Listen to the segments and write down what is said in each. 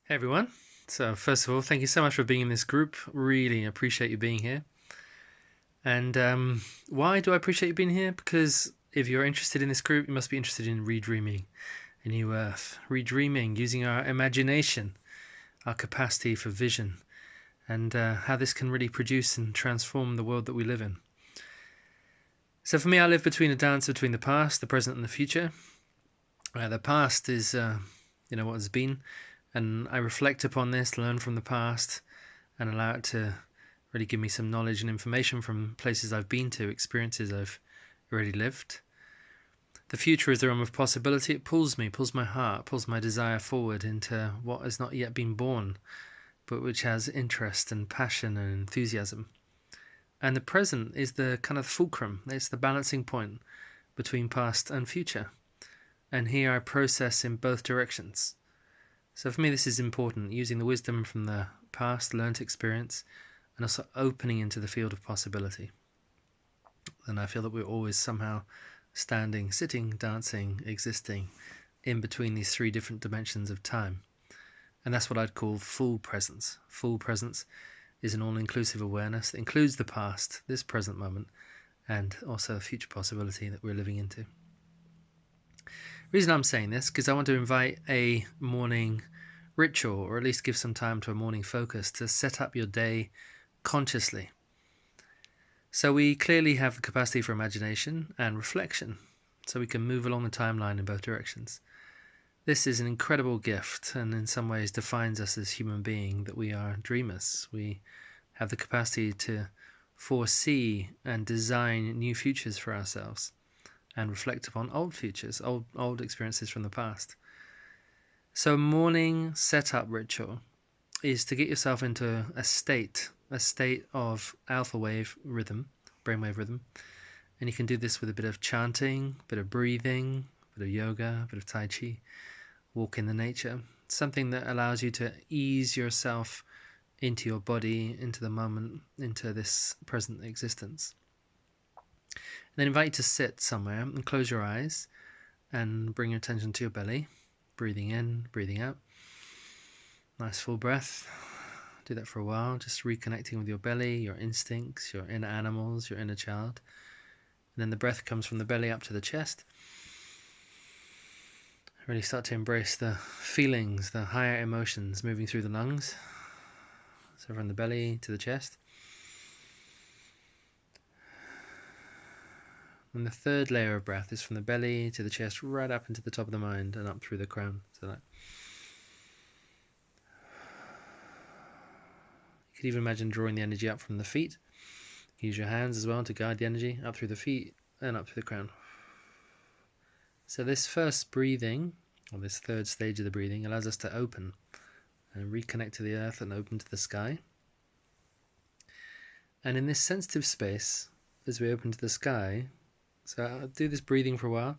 Hey everyone. So, first of all, thank you so much for being in this group. Really appreciate you being here. And why do I appreciate you being here? Because if you're interested in this group, you must be interested in redreaming a new earth. Redreaming using our imagination, our capacity for vision, and how this can really produce and transform the world that we live in. So, for me, I live between a dance between the past, the present, and the future. The past is, what has been, and I reflect upon this, learn from the past, and allow it to really give me some knowledge and information from places I've been to, experiences I've already lived. The future is the realm of possibility. It pulls me, pulls my heart, pulls my desire forward into what has not yet been born, but which has interest and passion and enthusiasm. And the present is the kind of fulcrum. It's the balancing point between past and future. And here I process in both directions. So for me, this is important, using the wisdom from the past, learnt experience, and also opening into the field of possibility. And I feel that we're always somehow standing, sitting, dancing, existing in between these three different dimensions of time. And that's what I'd call full presence. Full presence is an all-inclusive awareness that includes the past, this present moment, and also a future possibility that we're living into. The reason I'm saying this, because I want to invite a morning ritual, or at least give some time to a morning focus to set up your day consciously. So we clearly have the capacity for imagination and reflection, so we can move along the timeline in both directions. This is an incredible gift, and in some ways defines us as human beings, that we are dreamers. We have the capacity to foresee and design new futures for ourselves and reflect upon old futures, old experiences from the past. So morning setup ritual is to get yourself into a state of alpha wave rhythm, brainwave rhythm. And you can do this with a bit of chanting, a bit of breathing, a bit of yoga, a bit of Tai Chi, walk in the nature. Something that allows you to ease yourself into your body, into the moment, into this present existence. And then invite you to sit somewhere and close your eyes and bring your attention to your belly, breathing in, breathing out. Nice full breath. Do that for a while, just reconnecting with your belly, your instincts, your inner animals, your inner child. And then the breath comes from the belly up to the chest. Really start to embrace the feelings, the higher emotions moving through the lungs. So from the belly to the chest. And the third layer of breath is from the belly to the chest, right up into the top of the mind and up through the crown. So that. You could even imagine drawing the energy up from the feet. Use your hands as well to guide the energy up through the feet and up through the crown. So this first breathing, or this third stage of the breathing, allows us to open and reconnect to the earth and open to the sky. And in this sensitive space, as we open to the sky, so I'll do this breathing for a while.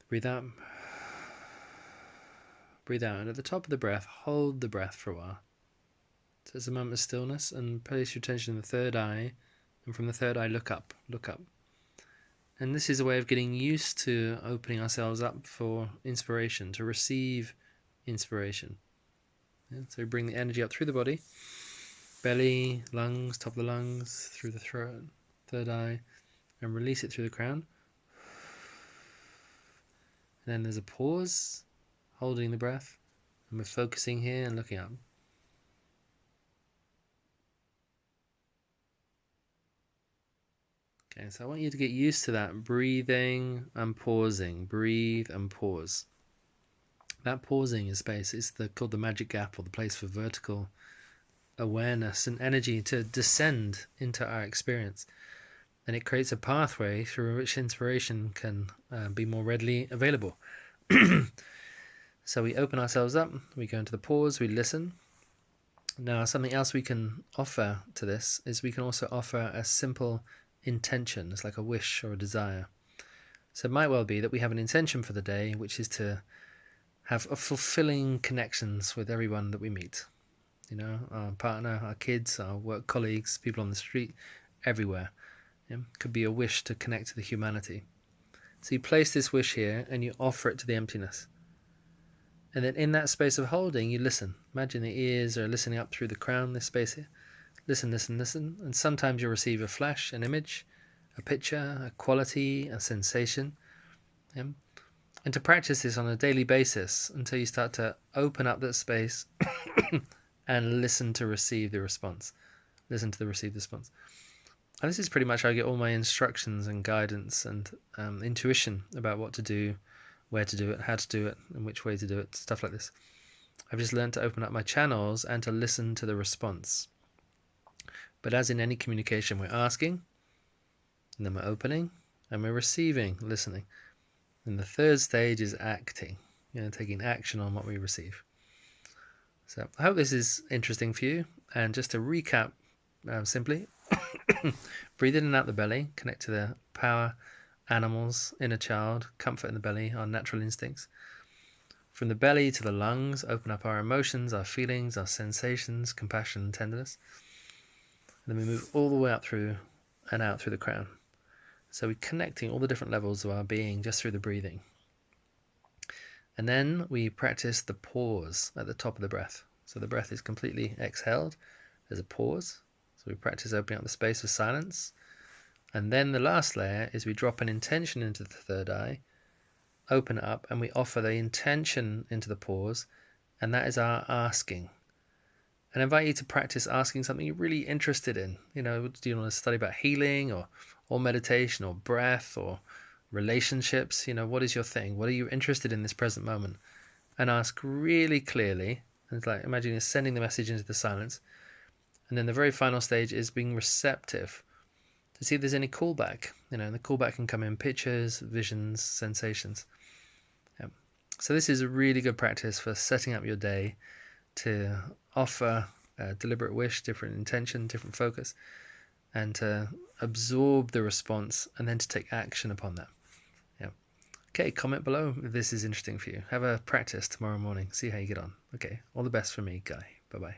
Breathe out. Breathe out. And at the top of the breath, hold the breath for a while. So it's a moment of stillness, and place your attention in the third eye, and from the third eye, look up, look up. And this is a way of getting used to opening ourselves up for inspiration, to receive inspiration. Yeah, so we bring the energy up through the body, belly, lungs, top of the lungs, through the throat, third eye, and release it through the crown. And then there's a pause, holding the breath, and we're focusing here and looking up. Okay, so I want you to get used to that breathing and pausing. Breathe and pause. That pausing in space is called the magic gap, or the place for vertical awareness and energy to descend into our experience. And it creates a pathway through which inspiration can be more readily available. So we open ourselves up, we go into the pause, we listen. Now, something else we can offer to this is we can also offer a simple intention. It's like a wish or a desire. So it might well be that we have an intention for the day, which is to have a fulfilling connections with everyone that we meet. You know, our partner, our kids, our work colleagues, people on the street, everywhere. Yeah? Could be a wish to connect to the humanity. So you place this wish here and you offer it to the emptiness. And then in that space of holding, you listen. Imagine the ears are listening up through the crown, this space here. Listen, listen, listen. And sometimes you'll receive a flash, an image, a picture, a quality, a sensation. Yeah? And to practice this on a daily basis until you start to open up that space and listen to receive the response. Listen to the received response. And this is pretty much how I get all my instructions and guidance and intuition about what to do, where to do it, how to do it, and which way to do it, stuff like this. I've just learned to open up my channels and to listen to the response. But as in any communication, we're asking, and then we're opening, and we're receiving, listening. And the third stage is acting, taking action on what we receive. So I hope this is interesting for you. And just to recap simply, breathe in and out the belly, connect to the power, animals, inner child, comfort in the belly, our natural instincts. From the belly to the lungs, open up our emotions, our feelings, our sensations, compassion and tenderness. And then we move all the way up through and out through the crown. So we're connecting all the different levels of our being just through the breathing. And then we practice the pause at the top of the breath. So the breath is completely exhaled. There's a pause. So we practice opening up the space of silence. And then the last layer is we drop an intention into the third eye, open it up, and we offer the intention into the pause. And that is our asking. And I invite you to practice asking something you're really interested in. Do you want to study about healing or meditation or breath or relationships? What is your thing? What are you interested in this present moment? And ask really clearly. And it's like, imagine you're sending the message into the silence. And then the very final stage is being receptive to see if there's any callback. And the callback can come in pictures, visions, sensations. Yeah. So this is a really good practice for setting up your day to offer a deliberate wish, different intention, different focus, and to absorb the response and then to take action upon that. Yeah. Okay, comment below if this is interesting for you. Have a practice tomorrow morning. See how you get on. Okay, all the best from me, Guy. Bye-bye.